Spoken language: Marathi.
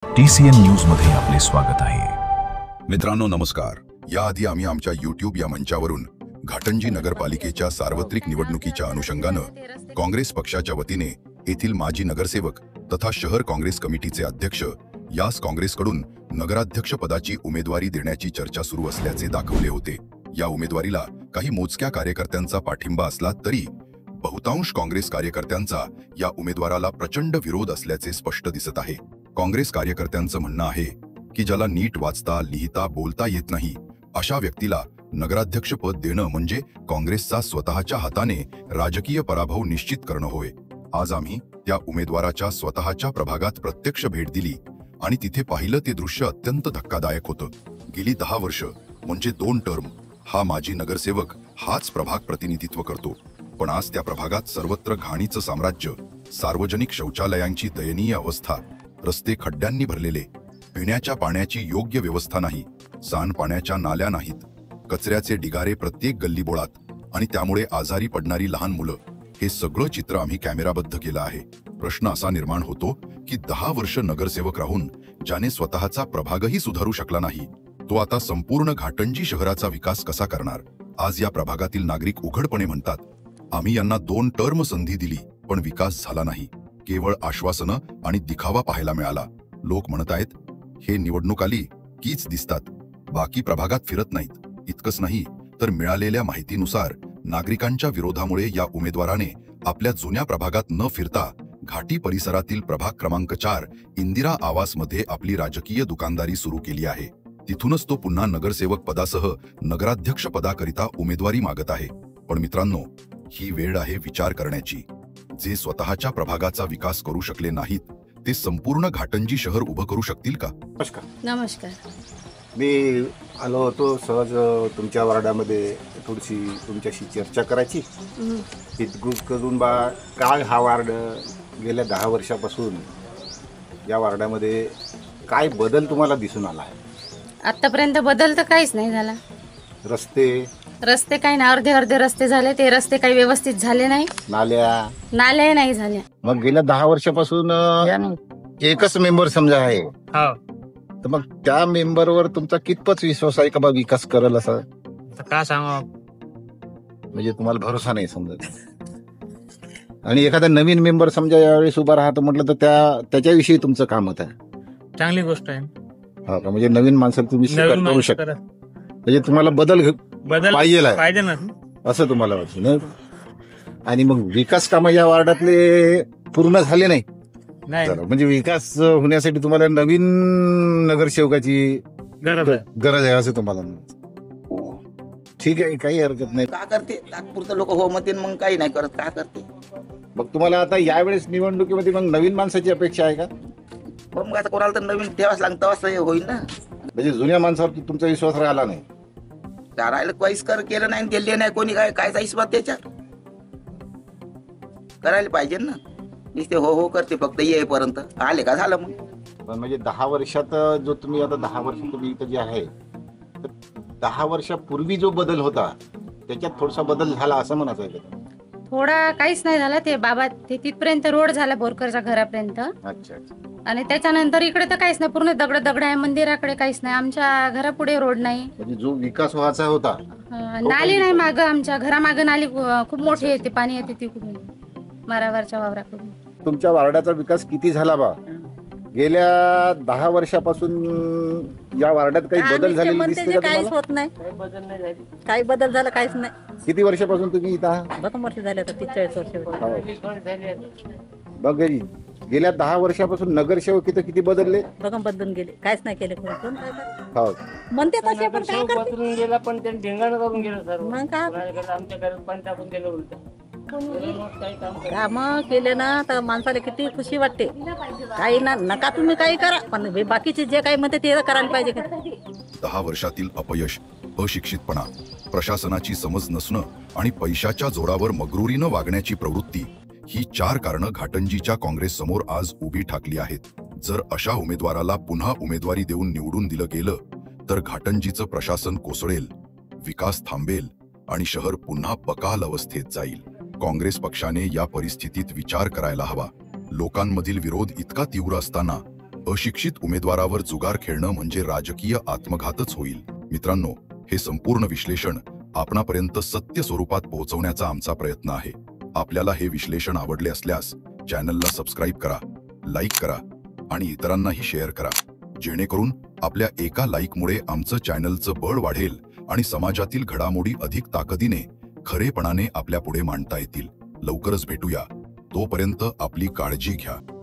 TCN न्यूज मध्ये आपले स्वागत आहे। मित्रांनो नमस्कार। याआधी आम्ही आमच्या YouTube या मंचावरून घाटंजी नगरपालिकेच्या सार्वत्रिक निवडणुकीच्या अनुषंगाने काँग्रेस पक्षाच्या वतीने येथील माजी नगरसेवक तथा शहर काँग्रेस कमिटीचे अध्यक्ष यास काँग्रेसकडून नगराध्यक्ष पदाची उमेदवारी देण्याची चर्चा सुरू असल्याचे दाखवले होते। या उमेदवारीला काही मोजक्या कार्यकर्त्यांचा पाठिंबा असला तरी बहुतांश काँग्रेस कार्यकर्त्यांचा या उमेदवाराला प्रचंड विरोध असल्याचे स्पष्ट दिसत आहे। काँग्रेस कार्यकर्त्यांचं म्हणणं आहे की ज्याला नीट वाचता लिहिता बोलता येत नाही अशा व्यक्तीला नगराध्यक्ष पद देणं म्हणजे काँग्रेसचा स्वतःच्या हाताने राजकीय पराभव निश्चित करणं होय। आज आम्ही त्या उमेदवाराच्या स्वतःच्या प्रभागात प्रत्यक्ष भेट दिली आणि तिथे पाहिलं ते दृश्य अत्यंत धक्कादायक होतं। गेली 10 वर्ष म्हणजे 2 टर्म हा माजी नगरसेवक हाच प्रभाग प्रतिनिधित्व करतो, पण आज त्या प्रभागात सर्वत्र घाणीचं साम्राज्य, सार्वजनिक शौचालयांची दयनीय अवस्था, रस्ते खड्ड्यांनी भरलेले, पिण्याच्या पाण्याची योग्य व्यवस्था नाही, सांडपाण्याच्या नाल्या नाहीत, कचऱ्याचे ढिगारे प्रत्येक गल्लीबोळात आणि त्यामुळे आजारी पडणारी लहान मुलं, हे सगळं चित्र आम्ही कॅमेराबद्ध केलं आहे। प्रश्न असा निर्माण होतो की 10 वर्ष नगरसेवक राहून ज्याने स्वतःचा प्रभागही सुधारू शकला नाही, तो आता संपूर्ण घाटंजी शहराचा विकास कसा करणार? आज या प्रभागातील नागरिक उघडपणे म्हणतात, आम्ही यांना 2 टर्म संधी दिली पण विकास झाला नाही, केवळ आश्वासनं आणि दिखावा पाहायला मिळाला। लोक म्हणत आहेत, हे निवडणूक आली कीच दिसतात, बाकी प्रभागात फिरत नाहीत। इतकंच नाही तर मिळालेल्या माहितीनुसार नागरिकांच्या विरोधामुळे या उमेदवाराने आपल्या जुन्या प्रभागात न फिरता घाटी परिसरातील प्रभाग क्रमांक 4 इंदिरा आवास मध्ये आपली राजकीय दुकानदारी सुरू केली आहे। तिथूनच तो पुन्हा नगरसेवक पदासह नगराध्यक्ष पदाकरिता उमेदवारी मागत आहे। पण मित्रांनो, ही वेळ आहे विचार करण्याची। जे स्वतःच्या प्रभागाचा विकास करू शकले नाहीत, ते संपूर्ण घाटंजी शहर उभं करू शकतील का? नमस्कार। मी आलो होतो सहज तुमच्या वार्डामध्ये थोडीशी तुमच्याशी चर्चा करायची। हितगुज करून बा काय हा वार्ड गेल्या 10 वर्षापासून या वार्डामध्ये काय बदल तुम्हाला दिसून आला आहे? आतापर्यंत बदल तर काहीच नाही झाला। रस्ते काही नाही, अर्धे रस्ते झाले, ते रस्ते काही व्यवस्थित झाले नाही, नाल्या नाही झाल्या। मग गेल्या 10 वर्षापासून एकच मेंबर समजा आहे, तर मग त्या मेंबरवर तुमचा कितपत विश्वास आहे का बा विकास करेल असं? का सांगा, म्हणजे तुम्हाला भरोसा नाही समजा। आणि एखादा नवीन मेंबर समजा यावेळेस उभा राहतो म्हटलं तर त्याच्याविषयी तुमचं काम मत आहे? चांगली गोष्ट आहे। हा का, म्हणजे नवीन माणसाला तुम्ही स्वीकार करू शकता, म्हणजे तुम्हाला बदल पाहिजे ना असं तुम्हाला वाटतं ना? आणि मग विकास कामं या वार्डातले पूर्ण झाले नाही, म्हणजे विकास होण्यासाठी तुम्हाला नवीन नगरसेवकाची गरज आहे असं तुम्हाला? ठीक आहे, काही हरकत नाही। का करते नागपूरचं लोक हो म्हणते, मग काही नाही करत, का करते? मग तुम्हाला आता यावेळेस निवडणुकीमध्ये मग नवीन माणसाची अपेक्षा आहे का? मग आता कोणाला तर नवीन ठेवाच लागतं, असं होईल ना। म्हणजे जुन्या माणसावर तुमचा विश्वास राहिला नाही? राहिलं काहीच केलं नाही, दिले नाही कोणी, कायचा हिशोब त्याच्यात करायला पाहिजे ना। नुसते हो हो करते फक्त येईपर्यंत, आले का झालं मग। पण म्हणजे 10 वर्षात जो तुम्ही आता 10 वर्ष तुम्ही इथं जे आहे, तर 10 वर्षापूर्वी जो बदल होता त्याच्यात थोडासा बदल झाला असं म्हणायचं आहे का? थोडा काहीच नाही झाला। ते बाबा ते तिथपर्यंत रोड झाला, बोरकरच्या घरापर्यंत। अच्छा। आणि त्याच्यानंतर इकडे तर काहीच नाही, पूर्ण दगड आहे, मंदिराकडे काहीच नाही, आमच्या घरापुढे रोड नाही। म्हणजे जो विकास व्हायचा होता, नाली नाही, मागं आमच्या घरामागं नाली खूप मोठी येते, पाणी येते तिकडून मारावरच्या वावराकडून। तुमच्या वार्डाचा विकास किती झाला बा? गेल्या 10 वर्षापासून या वार्डात काही बदल झालेले दिसते का काहीच तुम्हाला? होत नाही, काही बदल झाला काहीच नाही। किती वर्षापासून तुम्ही इथं आहात? 12 वर्ष झाले, आता 43 वर्ष। बघ, गेल्या 10 वर्षापासून नगरसेवक इथं किती बदलले? बदलून गेले, काहीच नाही केले कोण हो म्हणते तसे, पण काय करते? गेला पण त्यांनी ढेंगाण करून गेलं सर। मग काय आमच्या घरात पण टाकून गेलं उलट। काम केले ना तर माणसाला किती खुशी वाटते। काही ना नका तुम्ही काही करा, पण बाकीचे जे काही म्हणते ते करायला पाहिजे का? 10 वर्षातील अपयश, अशिक्षितपणा, प्रशासनाची समज नसणं आणि पैशाच्या जोरावर मगरुरीनं वागण्याची प्रवृत्ती, ही 4 कारणं घाटंजीच्या काँग्रेस समोर आज उभी ठाकली आहेत। जर अशा उमेदवाराला पुन्हा उमेदवारी देऊन निवडून दिलं गेलं तर घाटंजीचं प्रशासन कोसळेल, विकास थांबेल आणि शहर पुन्हा बकाल अवस्थेत जाईल। काँग्रेस पक्षाने या परिस्थितीत विचार करायला हवा। लोकांमधील विरोध इतका तीव्र असताना अशिक्षित उमेदवारावर जुगार खेळणं म्हणजे राजकीय आत्मघातच होईल. मित्रांनो, हे संपूर्ण विश्लेषण आपणापर्यंत सत्य स्वरूपात पोहोचवण्याचा आमचा प्रयत्न आहे. आपल्याला हे विश्लेषण आवडले असल्यास चॅनलला सबस्क्राईब करा, लाईक करा आणि इतरांनाही शेअर करा, जेणेकरून आपल्या एका लाईकमुळे आमचं चॅनलचं बळ वाढेल आणि समाजातील घडामोडी अधिक ताकदीने, खरेपणाने आपल्या पुढे मांडता येतील. लवकरच भेटूया. तोपर्यंत आपली काळजी घ्या.